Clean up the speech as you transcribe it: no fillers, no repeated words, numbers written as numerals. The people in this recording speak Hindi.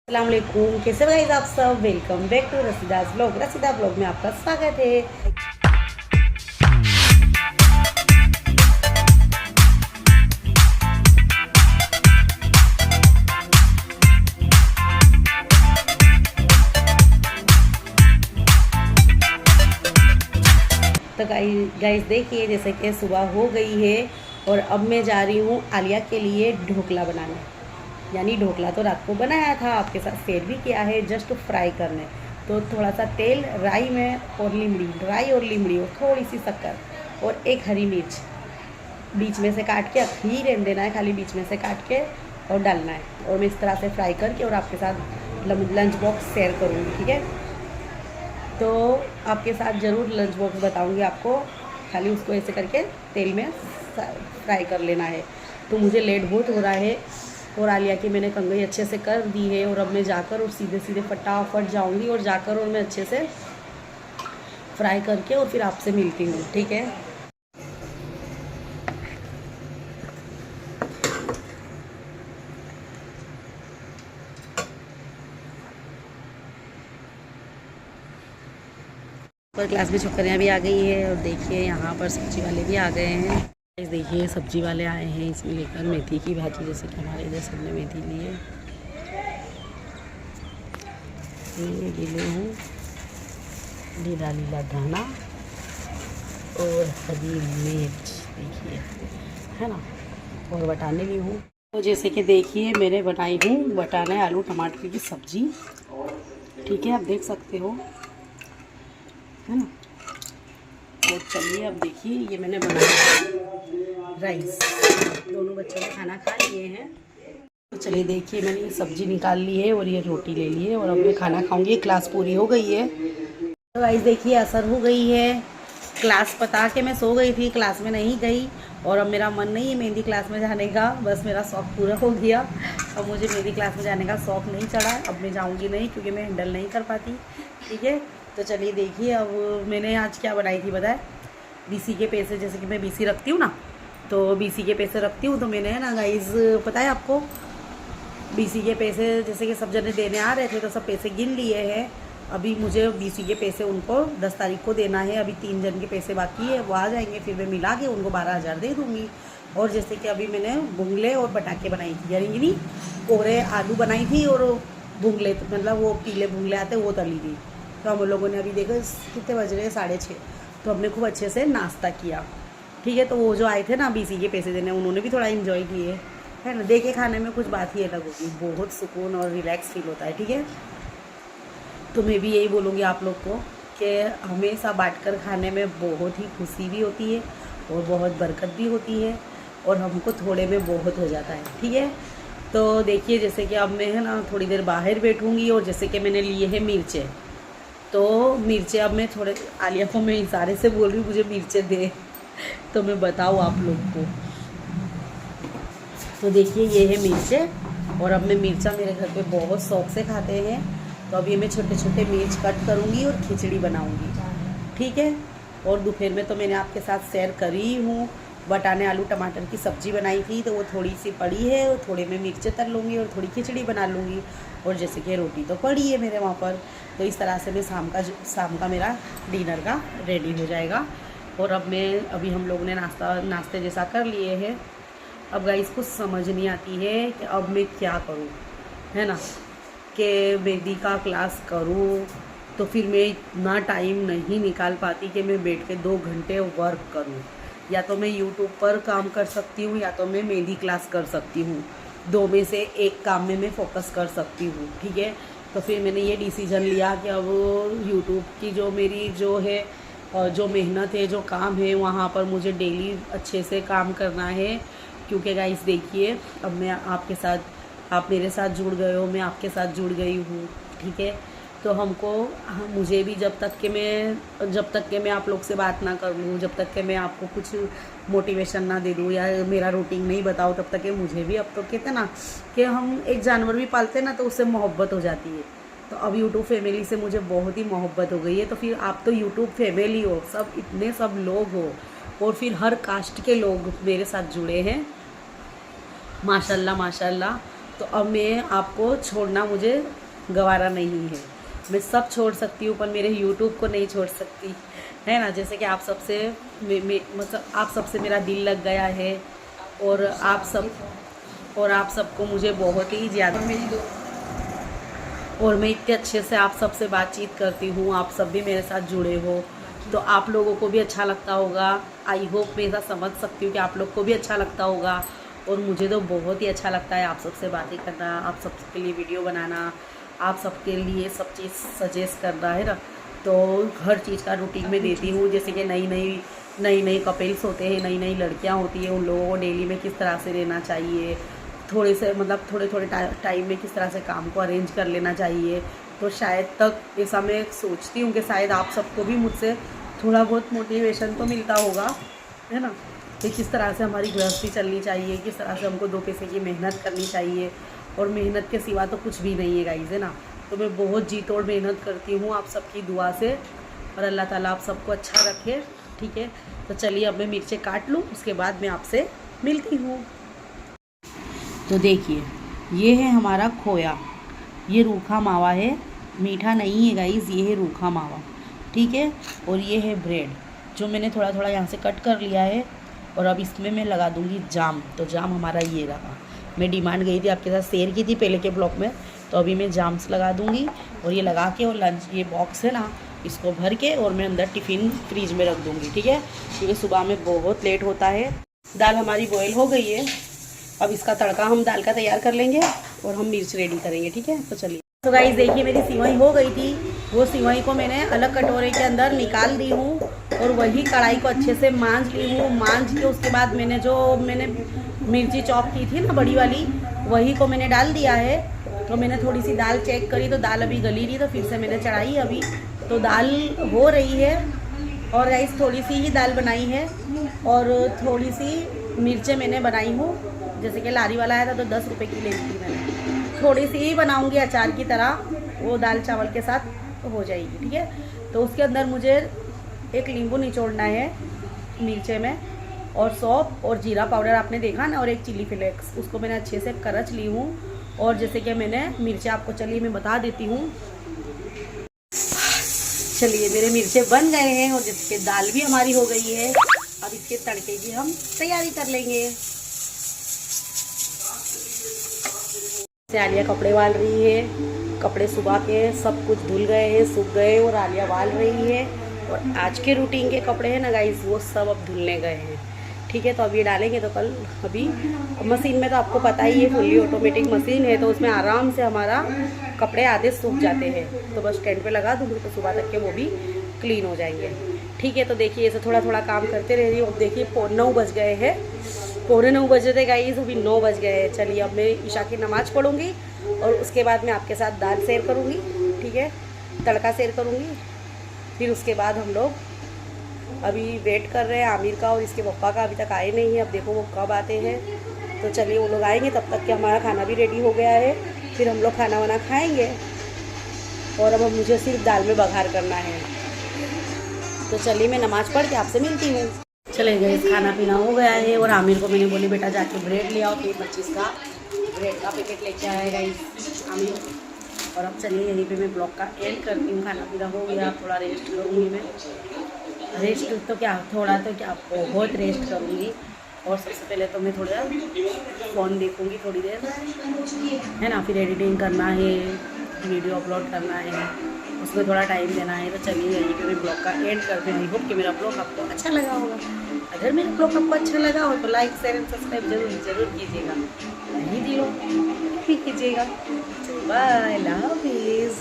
अस्सलाम वालेकुम, कैसे हो गाइस आप सब। Welcome back to Rasida's blog. Rasida blog में आपका स्वागत है। तो गाइस देखिए, जैसे कि सुबह हो गई है और अब मैं जा रही हूँ आलिया के लिए ढोकला बनाने। यानी ढोकला तो रात को बनाया था, आपके साथ शेयर भी किया है, जस्ट फ्राई करने। तो थोड़ा सा तेल, राई में और लीमड़ी, राई और लीमड़ी और थोड़ी सी शक्कर और एक हरी मिर्च बीच में से काट के, ही रहने देना है, खाली बीच में से काट के और डालना है। और मैं इस तरह से फ्राई करके और आपके साथ लंच बॉक्स शेयर करूँगी, ठीक है। तो आपके साथ ज़रूर लंच बॉक्स बताऊँगी आपको, खाली उसको ऐसे करके तेल में फ्राई कर लेना है। तो मुझे लेट बहुत हो रहा है और आलिया की मैंने कंघी अच्छे से कर दी है और अब मैं जाकर और सीधे सीधे फटाफट जाऊंगी और जाकर और मैं अच्छे से फ्राई करके और फिर आपसे मिलती हूँ, ठीक है। पर क्लास में छोकरियाँ भी आ गई है और देखिए यहाँ पर सब्जी वाले भी आ गए हैं। देखिए सब्जी वाले आए हैं, इसमें लेकर मेथी की भाजी, जैसे कि हमारे इधर सबने मेथी ली है। ये ले हूँ लीला लीला दाना और हरी मिर्च, देखिए है ना, और बटाने ली हूँ। तो जैसे कि देखिए मैंने बनाई हूँ बटाने आलू टमाटर की सब्जी, ठीक है, आप देख सकते हो, है ना। तो चलिए अब देखिए, ये मैंने बनाया राइस, दोनों बच्चों ने खाना खा लिए हैं। तो चलिए देखिए, मैंने ये सब्जी निकाल ली है और ये रोटी ले ली है और अब मैं खाना खाऊंगी। क्लास पूरी हो गई है। तो गाइस देखिए, असर हो गई है। क्लास बता के मैं सो गई थी, क्लास में नहीं गई और अब मेरा मन नहीं है मेहंदी क्लास में जाने का। बस मेरा शौक़ पूरा हो गया, अब मुझे मेहंदी क्लास में जाने का शौक़ नहीं चढ़ा। अब मैं जाऊंगी नहीं, क्योंकि मैं हैंडल नहीं कर पाती, ठीक है। तो चलिए देखिए, अब मैंने आज क्या बनाई थी बताए, बीसी के पैसे। जैसे कि मैं बीसी रखती हूँ ना, तो बीसी के पैसे रखती हूँ, तो मैंने है ना गाइस, पता है आपको, बीसी के पैसे जैसे कि सब जने देने आ रहे थे तो सब पैसे गिन लिए हैं। अभी मुझे बीसी के पैसे उनको 10 तारीख को देना है। अभी 3 जन के पैसे बाकी है, वो आ जाएंगे, फिर मैं मिला के उनको 12,000 दे दूँगी। और जैसे कि अभी मैंने बुंगले और पटाखे बनाई थी, यानी नहीं, कोहरे आलू बनाई थी और बुंगले, मतलब वो पीले बुंगले आते वो तली थी। तो हम लोगों ने अभी देखो कितने बज रहे हैं, 6:30, तो हमने खूब अच्छे से नाश्ता किया, ठीक है। तो वो जो आए थे ना बीसी के पैसे देने, उन्होंने भी थोड़ा इन्जॉय किए, है ना। देखे खाने में कुछ बात ही अलग होगी, बहुत सुकून और रिलैक्स फील होता है, ठीक है। तो मैं भी यही बोलूँगी आप लोग को कि हमेशा बांटकर खाने में बहुत ही खुशी भी होती है और बहुत बरकत भी होती है और हमको थोड़े में बहुत हो जाता है, ठीक है। तो देखिए, जैसे कि अब मैं है ना थोड़ी देर बाहर बैठूँगी और जैसे कि मैंने लिए हैं मिर्चें, तो मिर्चें अब मैं थोड़े, आलिया को मैं इशारे से बोल रही हूँ मुझे मिर्चें दे, तो मैं बताऊँ आप लोग को। तो देखिए ये है मिर्चें, और अब मैं मिर्चा मेरे घर पे बहुत शौक से खाते हैं, तो अब ये मैं छोटे छोटे मिर्च कट करूँगी और खिचड़ी बनाऊँगी, ठीक है। और दोपहर में तो मैंने आपके साथ शेयर करी हूँ, बटाने आलू टमाटर की सब्ज़ी बनाई थी, तो वो थोड़ी सी पड़ी है और थोड़े में मिर्चें तल लूँगी और थोड़ी खिचड़ी बना लूँगी। और जैसे कि रोटी तो पड़ी है मेरे वहाँ पर, तो इस तरह से मैं शाम का मेरा डिनर का रेडी हो जाएगा। और अब मैं, अभी हम लोगों ने नाश्ते जैसा कर लिए हैं। अब गाइस कुछ समझ नहीं आती है कि अब मैं क्या करूं, है ना, कि मेहंदी का क्लास करूं, तो फिर मैं इतना टाइम नहीं निकाल पाती कि मैं बैठ के 2 घंटे वर्क करूं। या तो मैं यूट्यूब पर काम कर सकती हूं या तो मैं मेहंदी क्लास कर सकती हूं, 2 में से एक काम में मैं फोकस कर सकती हूँ, ठीक है। तो फिर मैंने ये डिसीजन लिया कि अब यूट्यूब की जो मेरी जो है और जो मेहनत है, जो काम है, वहाँ पर मुझे डेली अच्छे से काम करना है। क्योंकि गाइस देखिए, अब मैं आपके साथ, आप मेरे साथ जुड़ गए हो, मैं आपके साथ जुड़ गई हूँ, ठीक है। तो मुझे भी जब तक कि मैं आप लोग से बात ना कर लूँ, जब तक कि मैं आपको कुछ मोटिवेशन ना दे दूँ या मेरा रूटीन नहीं बताऊँ, तब तक कि मुझे भी, अब तो कहते ना कि हम एक जानवर भी पालते हैं ना, तो उससे मोहब्बत हो जाती है। तो अब यूट्यूब फैमिली से मुझे बहुत ही मोहब्बत हो गई है। तो फिर आप तो यूट्यूब फैमिली हो, सब इतने सब लोग हो, और फिर हर कास्ट के लोग मेरे साथ जुड़े हैं, माशाल्लाह माशाल्लाह। तो अब मैं आपको छोड़ना मुझे गवारा नहीं है। मैं सब छोड़ सकती हूँ पर मेरे यूट्यूब को नहीं छोड़ सकती, है ना। जैसे कि आप सबसे मतलब आप सबसे मेरा दिल लग गया है और आप सबको मुझे बहुत ही ज़्यादा और मैं इतने अच्छे से आप सबसे बातचीत करती हूँ, आप सब भी मेरे साथ जुड़े हो तो आप लोगों को भी अच्छा लगता होगा। आई होप मैं ऐसा समझ सकती हूँ कि आप लोग को भी अच्छा लगता होगा और मुझे तो बहुत ही अच्छा लगता है आप सबसे बातें करना, आप सबके लिए वीडियो बनाना, आप सबके लिए सब चीज़ सजेस्ट करना, है ना। तो हर चीज़ का रूटीन में देती हूँ। जैसे कि नई कपल्स होते हैं, नई लड़कियाँ होती हैं, उन लोगों को डेली में किस तरह से रहना चाहिए, थोड़े टाइम में किस तरह से काम को अरेंज कर लेना चाहिए। तो शायद तक ऐसा मैं सोचती हूँ कि शायद आप सबको भी मुझसे थोड़ा बहुत मोटिवेशन तो मिलता होगा, है ना, कि किस तरह से हमारी गृहस्थी चलनी चाहिए, किस तरह से हमको 2 पैसे की मेहनत करनी चाहिए और मेहनत के सिवा तो कुछ भी नहीं है गाइस, है ना। तो मैं बहुत जी तोड़ मेहनत करती हूँ आप सबकी दुआ से और अल्लाह ताला आप सबको अच्छा रखे, ठीक है। तो चलिए अब मैं मिर्चें काट लूँ, उसके बाद मैं आपसे मिलती हूँ। तो देखिए ये है हमारा खोया, ये रूखा मावा है, मीठा नहीं है गाइस, ये है रूखा मावा, ठीक है। और ये है ब्रेड जो मैंने थोड़ा थोड़ा यहाँ से कट कर लिया है और अब इसमें मैं लगा दूँगी जाम। तो जाम हमारा ये रहा, मैं डिमांड गई थी आपके साथ शेयर की थी पहले के ब्लॉग में, तो अभी मैं जाम्स लगा दूँगी और ये लगा के और लंच ये बॉक्स है ना इसको भर के और मैं अंदर टिफ़िन फ्रीज में रख दूँगी, ठीक है, क्योंकि सुबह में बहुत लेट होता है। दाल हमारी बॉयल हो गई है, अब इसका तड़का हम दाल का तैयार कर लेंगे और हम मिर्च रेडी करेंगे, ठीक है। तो चलिए, तो गाइस देखिए मेरी सिवई हो गई थी, वो सिवई को मैंने अलग कटोरे के अंदर निकाल दी हूँ और वही कढ़ाई को अच्छे से मांझ ली हूँ। मांझ के उसके बाद मैंने मिर्ची चॉप की थी ना बड़ी वाली, वही को मैंने डाल दिया है। तो मैंने थोड़ी सी दाल चेक करी तो दाल अभी गली रही, तो फिर से मैंने चढ़ाई अभी, तो दाल हो रही है। और गाइस थोड़ी सी ही दाल बनाई है और थोड़ी सी मिर्चें मैंने बनाई हूँ, जैसे कि लारी वाला आया था तो 10 रुपये की ले ली थी मैंने। थोड़ी सी ही बनाऊंगी अचार की तरह, वो दाल चावल के साथ तो हो जाएगी, ठीक है। तो उसके अंदर मुझे एक नींबू निचोड़ना है मिर्चे में और सौंफ और जीरा पाउडर आपने देखा ना, और एक चिली फ्लेक्स, उसको मैंने अच्छे से करच ली हूँ। और जैसे कि मैंने मिर्चें आपको चलिए मैं बता देती हूँ। चलिए मेरे मिर्चे बन गए हैं और जिसके दाल भी हमारी हो गई है, अब इसके तड़के की हम तैयारी कर लेंगे। आलिया कपड़े वाल रही है, कपड़े सुबह के सब कुछ धुल गए हैं, सूख गए और आलिया वाल रही है। और आज के रूटीन के कपड़े हैं ना गाइस, वो सब अब धुलने गए हैं, ठीक है। तो अब ये डालेंगे तो कल अभी मशीन में तो आपको पता ही है फुल्ली ऑटोमेटिक मशीन है, तो उसमें आराम से हमारा कपड़े आधे सूख जाते हैं। तो बस स्टैंड पे लगा दूँगी तो सुबह तक के वो भी क्लीन हो जाएंगे, ठीक है। तो देखिए ऐसे थोड़ा थोड़ा काम करते रह रही हूँ। अब देखिए 9 बज गए हैं, 9:15 बजे थे गाइस, अभी 9 बज गए हैं। चलिए अब मैं ईशा की नमाज़ पढ़ूँगी और उसके बाद मैं आपके साथ दाल शेयर करूँगी, ठीक है, तड़का शेयर करूँगी। फिर उसके बाद हम लोग अभी वेट कर रहे हैं आमिर का और इसके पप्पा का, अभी तक आए नहीं है, अब देखो वो कब आते हैं। तो चलिए वो लोग आएंगे, तब तक के हमारा खाना भी रेडी हो गया है, फिर हम लोग खाना वाना खाएंगे। और अब मुझे सिर्फ दाल में बघार करना है। तो चलिए मैं नमाज़ पढ़ के आपसे मिलती हूँ। चले गए, खाना पीना हो गया है और आमिर को मैंने बोली बेटा जाके ब्रेड ले आओ, तो 25 का ब्रेड का पैकेट लेके आया गाइस आमिर। और अब चलिए यहीं पे मैं ब्लॉग का एंड करती हूँ। खाना पीना हो गया, थोड़ा रेस्ट करूँगी मैं, रेस्ट तो क्या थोड़ा तो क्या बहुत रेस्ट करूँगी। और सबसे पहले तो मैं थोड़ा फ़ोन देखूँगी थोड़ी देर, है ना, फिर एडिटिंग करना है, वीडियो अपलोड करना है, उसमें थोड़ा टाइम देना है। तो चलिए यहीं पे मैं ब्लॉग का एंड करते हैं। आई होप कि मेरा ब्लॉग आपको अच्छा लगा होगा। अगर मेरा ब्लॉग आपको अच्छा लगा हो तो लाइक शेयर एंड सब्सक्राइब जरूर कीजिएगा, नहीं दिलो भी कीजिएगा। बाय, अल्लाह हाफिज़।